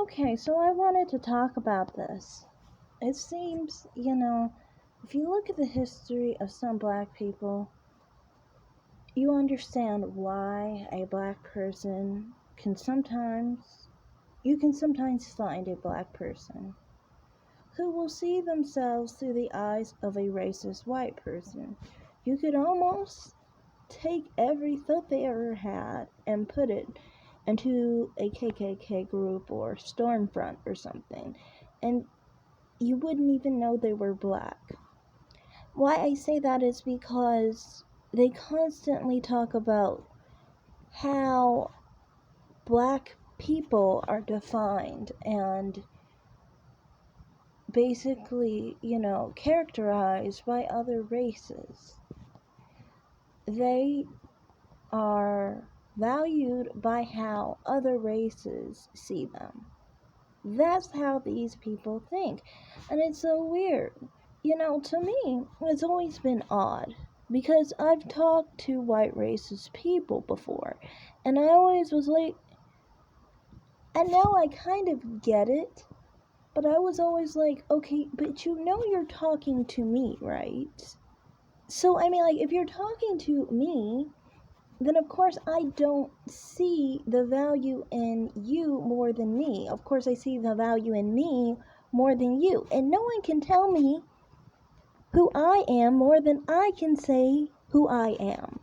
Okay, so I wanted to talk about this. It seems, if you look at the history of some black people, you understand why a black person you can sometimes find a black person who will see themselves through the eyes of a racist white person. You could almost take every thought they ever had and put it into a KKK group or Stormfront or something, and you wouldn't even know they were black. Why I say that is because they constantly talk about how black people are defined and basically, characterized by other races. They are valued by how other races see them. That's how these people think. And it's so weird. To me, it's always been odd. Because I've talked to white racist people before. And I always was like, and now I kind of get it. But I was always like, okay, but you're talking to me, right? So, I mean, like, if you're talking to me, then of course I don't see the value in you more than me. Of course I see the value in me more than you. And no one can tell me who I am more than I can say who I am.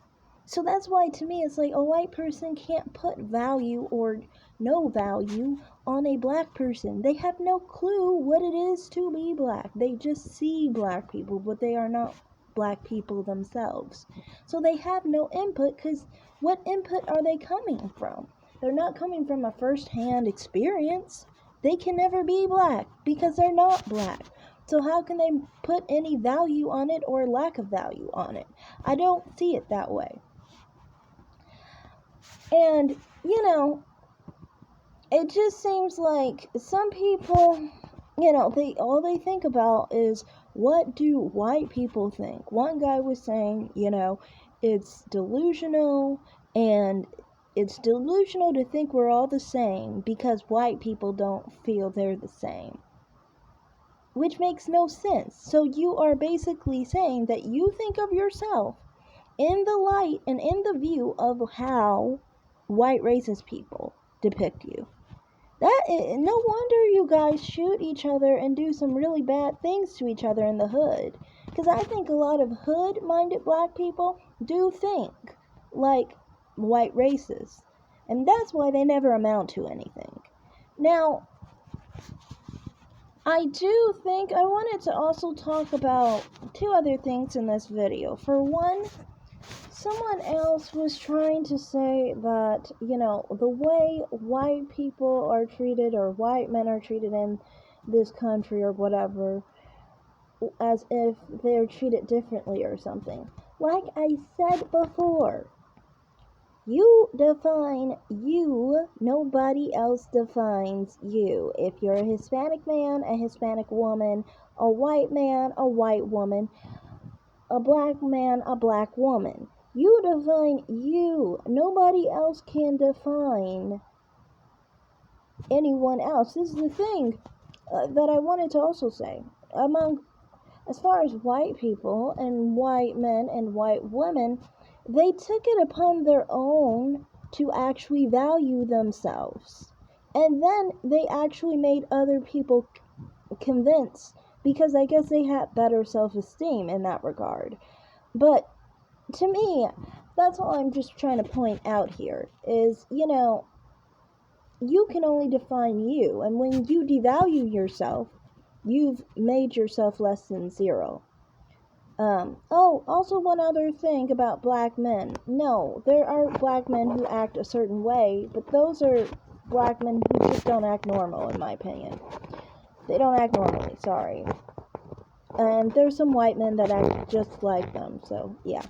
So that's why to me it's like a white person can't put value or no value on a black person. They have no clue what it is to be black. They just see black people, but they are not black people themselves. So they have no input because what input are they coming from? They're not coming from a first-hand experience. They can never be black because they're not black. So how can they put any value on it or lack of value on it? I don't see it that way. And, it just seems like some people, all they think about is what do white people think? One guy was saying, it's delusional, and it's delusional to think we're all the same because white people don't feel they're the same. Which makes no sense. So you are basically saying that you think of yourself in the light and in the view of how white racist people depict you. No wonder you guys shoot each other and do some really bad things to each other in the hood. Because I think a lot of hood-minded black people do think like white racists. And that's why they never amount to anything. Now, I do think I wanted to also talk about two other things in this video. For one, someone else was trying to say that, the way white people are treated or white men are treated in this country or whatever, as if they're treated differently or something. Like I said before, you define you, nobody else defines you. If you're a Hispanic man, a Hispanic woman, a white man, a white woman, a black man, a black woman. You define you. Nobody else can define anyone else. This is the thing that I wanted to also say. As far as white people and white men and white women, they took it upon their own to actually value themselves. And then they actually made other people convinced because I guess they had better self-esteem in that regard. But to me, that's all I'm just trying to point out here is, you can only define you. And when you devalue yourself, you've made yourself less than zero. Also one other thing about black men. No, there are black men who act a certain way, but those are black men who just don't act normal, in my opinion. They don't act normally, sorry. And there's some white men that act just like them, so yeah.